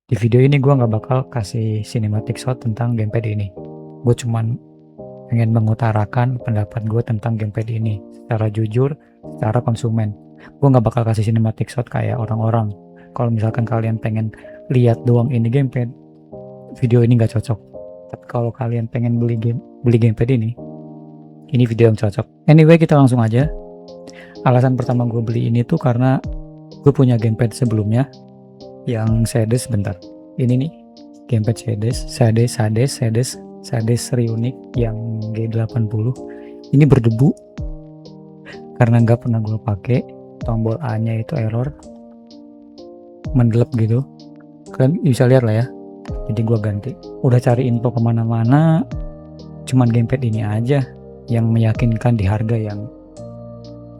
Di video ini gue nggak bakal kasih cinematic shot tentang gamepad ini. Gue cuman pengen mengutarakan pendapat gue tentang gamepad ini secara jujur, secara konsumen. Gue nggak bakal kasih cinematic shot kayak orang-orang. Kalau misalkan kalian pengen lihat doang ini gamepad, video ini nggak cocok. Tapi kalau kalian pengen beli gamepad ini video yang cocok. Anyway, kita langsung aja. Alasan pertama gue beli ini tuh karena gue punya gamepad sebelumnya yang Sedes, bentar, ini nih gamepad Sedes Reunique yang G80. Ini berdebu karena nggak pernah gue pakai. Tombol A nya itu error, mendelep gitu, kalian bisa lihat lah ya. Jadi gue ganti, udah cari info kemana-mana, cuman gamepad ini aja yang meyakinkan di harga yang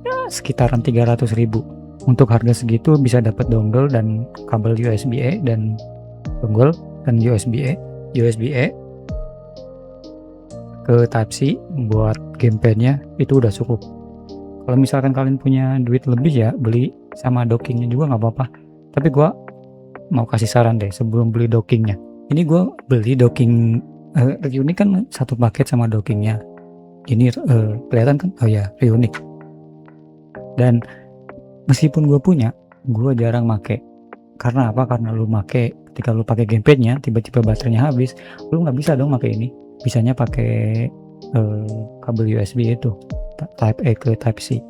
ya, sekitaran 300.000. Untuk harga segitu bisa dapat dongle dan kabel USB-A dan dongle dan USB-A ke Type-C buat gamepadnya itu udah cukup. Kalau misalkan kalian punya duit lebih ya beli sama dockingnya juga nggak apa-apa. Tapi gua mau kasih saran deh sebelum beli dockingnya. Ini gua beli docking Reunique kan satu paket sama dockingnya. Ini kelihatan kan? Oh ya, Reunique. Dan meskipun gue punya, gue jarang make. Karena apa? Karena lu make, ketika lu pakai gamepadnya, tiba-tiba baterainya habis, lu nggak bisa dong pakai ini. Bisanya pakai kabel USB itu, Type A ke Type C.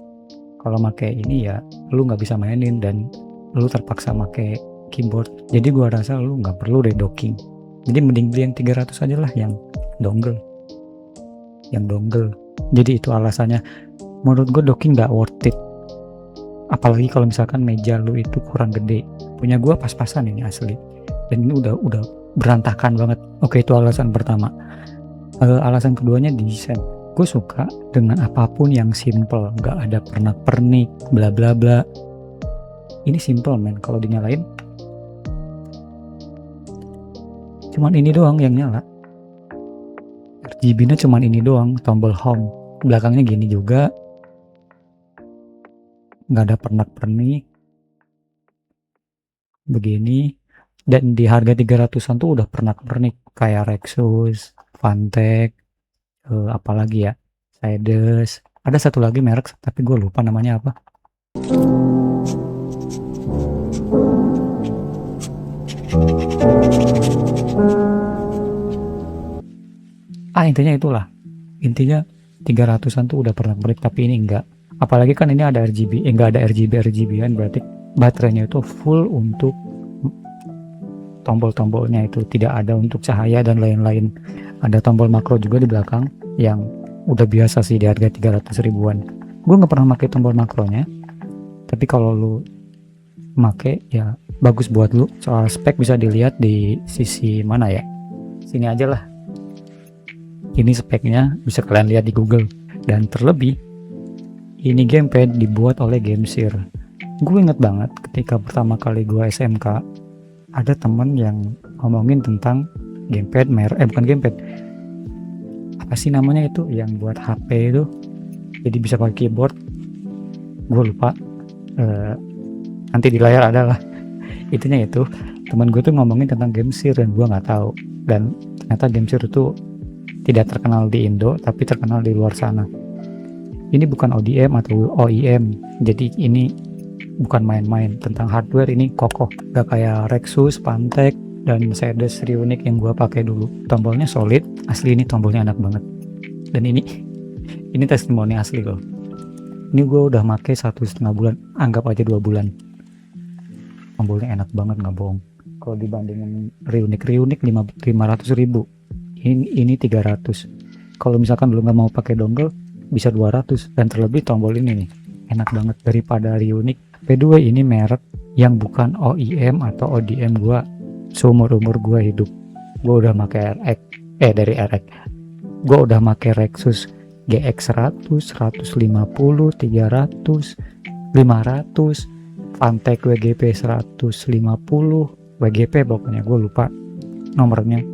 Kalau make ini ya, lu nggak bisa mainin dan lu terpaksa make keyboard. Jadi gue rasa lu nggak perlu deh docking. Jadi mending beli yang 300 aja lah, yang dongle. Jadi itu alasannya. Menurut gue docking nggak worth it. Apalagi kalau misalkan meja lu itu kurang gede. Punya gua pas-pasan ini asli, dan ini udah berantakan banget. Oke, itu alasan pertama. Alasan keduanya desain. Gue suka dengan apapun yang simple, nggak ada pernak-pernik bla bla bla. Ini simple men. Kalau dinyalain cuman ini doang yang nyala, RGB nya cuman ini doang, tombol home, belakangnya gini juga, nggak ada pernak-pernik begini. Dan di harga 300-an tuh udah pernak-pernik kayak Rexus, Fantech, apalagi ya, Sedes, ada satu lagi merek tapi gue lupa namanya apa. Intinya itulah, intinya 300-an tuh udah pernak-pernik, tapi ini enggak. Apalagi kan ini ada RGB, enggak ada RGB kan, berarti baterainya itu full untuk tombol-tombolnya, itu tidak ada untuk cahaya dan lain-lain. Ada tombol makro juga di belakang yang udah biasa sih di harga 300 ribuan. Gue nggak pernah pakai tombol makronya, tapi kalau lu make ya bagus buat lu. Soal spek bisa dilihat di sisi mana ya, sini aja lah. Ini speknya bisa kalian lihat di Google. Dan terlebih ini gamepad dibuat oleh Gamesir. Gue inget banget ketika pertama kali gue SMK, ada temen yang ngomongin tentang gamepad bukan gamepad, apa sih namanya itu yang buat HP itu, jadi bisa pakai keyboard. Gue lupa, nanti di layar ada lah. Intinya itu teman gue tuh ngomongin tentang Gamesir dan gue nggak tahu. Dan ternyata Gamesir itu tidak terkenal di Indo tapi terkenal di luar sana. Ini bukan ODM atau OEM, jadi ini bukan main-main. Tentang hardware ini kokoh, gak kayak Rexus, Fantech, dan Sedes Reunique yang gua pakai dulu. Tombolnya solid, asli ini tombolnya enak banget. Dan ini testimoni asli loh. Ini gua udah pakai 1,5 bulan, anggap aja 2 bulan. Tombolnya enak banget, nggak bohong. Kalau dibandingin Reunique 500.000, ini 300. Kalau misalkan lu nggak mau pakai dongle bisa 200. Dan terlebih tombol ini nih enak banget daripada Reunique. By the way, ini merek yang bukan OEM atau ODM gua seumur gua hidup. Gua udah pakai RX, gua udah pakai Rexus GX 100, 150, 300, 500, Fantech WGP 150, WGP pokoknya gue lupa nomornya.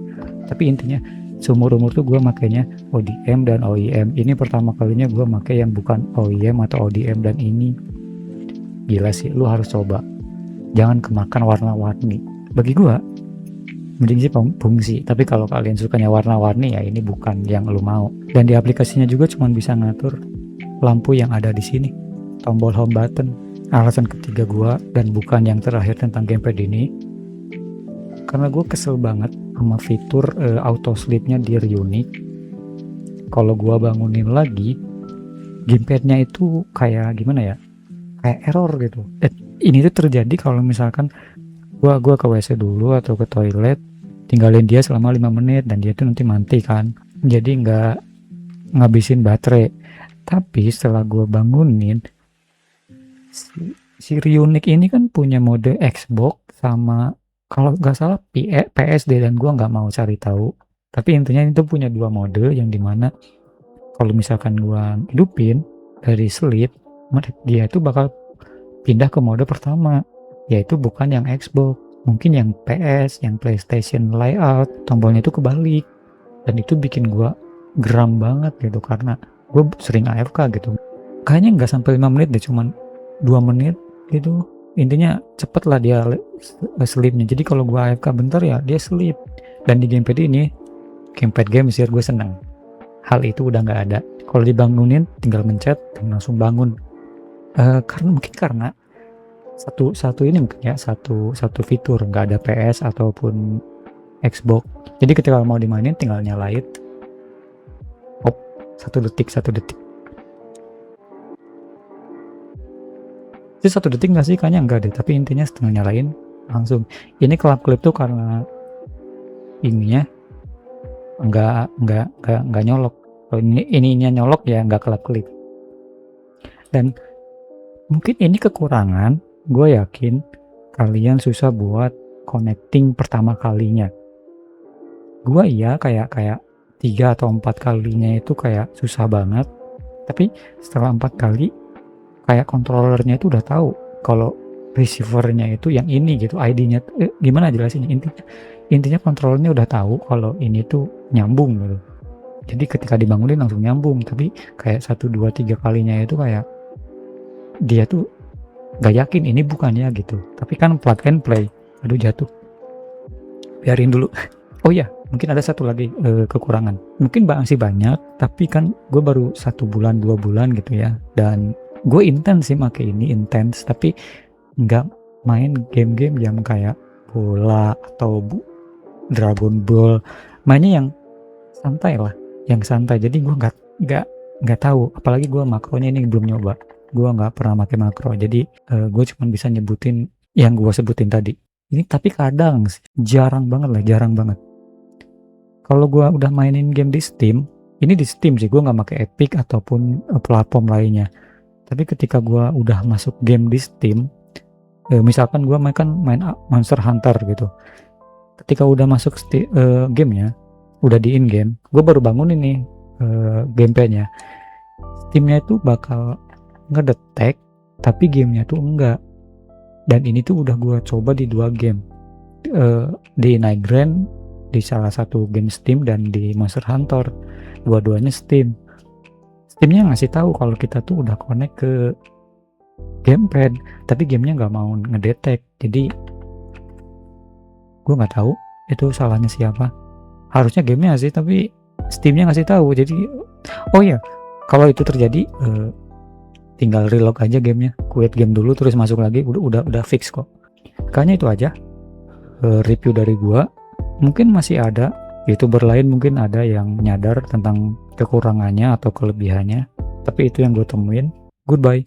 Tapi intinya seumur tuh gue makainya ODM dan OEM. Ini pertama kalinya gue pakai yang bukan OEM atau ODM, dan ini gila sih, lu harus coba. Jangan kemakan warna-warni. Bagi gue mending sih fungsi. Tapi kalau kalian sukanya warna-warni ya ini bukan yang lu mau. Dan di aplikasinya juga cuma bisa ngatur lampu yang ada di sini, tombol home button. Alasan ketiga gua dan bukan yang terakhir tentang gamepad ini, karena gue kesel banget sama fitur auto sleepnya di Ryunic. Kalau gua bangunin lagi, gamepadnya itu kayak gimana ya, kayak error gitu. Dan ini tuh terjadi kalau misalkan gua ke WC dulu atau ke toilet, tinggalin dia selama 5 menit dan dia tuh nanti mati kan, jadi nggak ngabisin baterai. Tapi setelah gua bangunin, si Ryunic ini kan punya mode Xbox sama kalau nggak salah PSD, dan gua nggak mau cari tahu. Tapi intinya itu punya dua mode yang dimana kalau misalkan gua hidupin dari sleep, dia itu bakal pindah ke mode pertama, yaitu bukan yang Xbox, mungkin yang PS, yang PlayStation layout, tombolnya itu kebalik. Dan itu bikin gua geram banget gitu, karena gue sering AFK gitu. Kayaknya nggak sampai 5 menit deh, cuman 2 menit gitu. Intinya cepet lah dia sleepnya. Jadi kalau gua AFK bentar ya dia sleep. Dan di gamepad ini, gamepad games ya, gue seneng hal itu udah nggak ada. Kalau dibangunin tinggal mencet dan langsung bangun. Karena satu ini mungkin ya, satu fitur nggak ada PS ataupun Xbox. Jadi ketika mau dimainin tinggal nyalain, satu detik itu 1 detik nggak sih, kayaknya enggak deh, tapi intinya setengah nyalain langsung. Ini kelap-kelip tuh karena ininya nggak nyolok. Kalau ininya nyolok ya nggak kelap-kelip. Dan mungkin ini kekurangan, gue yakin kalian susah buat connecting pertama kalinya. Gue iya kayak 3 atau 4 kalinya itu kayak susah banget, tapi setelah 4 kali kayak controllernya itu udah tahu kalau receivernya itu yang ini gitu, ID-nya gimana jelasinnya, intinya controllernya udah tahu kalau ini tuh nyambung gitu. Jadi ketika dibangunin langsung nyambung. Tapi kayak 1, 2, 3 kalinya itu kayak dia tuh gak yakin ini bukannya gitu. Tapi kan plug and play. Aduh jatuh, biarin dulu. Oh iya, mungkin ada satu lagi kekurangan, mungkin masih banyak, tapi kan gue baru 1 bulan 2 bulan gitu ya, dan gue intens sih make ini, intens, tapi nggak main game-game yang kayak bola atau Dragon Ball, mainnya yang santai lah, yang santai. Jadi gue nggak tahu, apalagi gue makronya ini belum nyoba, gue nggak pernah pakai makro, jadi gue cuma bisa nyebutin yang gue sebutin tadi ini. Tapi kadang jarang banget kalau gue udah mainin game di Steam, ini di Steam sih, gue nggak pakai Epic ataupun platform lainnya. Tapi ketika gue udah masuk game di Steam, misalkan gue main Monster Hunter gitu, ketika udah masuk gamenya, udah di in game, gue baru bangun ini gamepadnya, Steamnya itu bakal ngedetek, tapi gamenya tuh enggak. Dan ini tuh udah gue coba di 2 game, di Nightgrant, di salah satu game Steam, dan di Monster Hunter, dua-duanya Steamnya ngasih tahu kalau kita tuh udah connect ke gamepad, tapi gamenya nggak mau ngedetek. Jadi gue nggak tahu itu salahnya siapa. Harusnya gamenya sih, tapi Steamnya ngasih tahu. Jadi oh ya, kalau itu terjadi tinggal reload aja gamenya, quit game dulu terus masuk lagi, udah fix kok. Kayaknya itu aja review dari gua. Mungkin masih ada YouTuber lain, mungkin ada yang nyadar tentang kekurangannya atau kelebihannya, tapi itu yang gue temuin. Goodbye.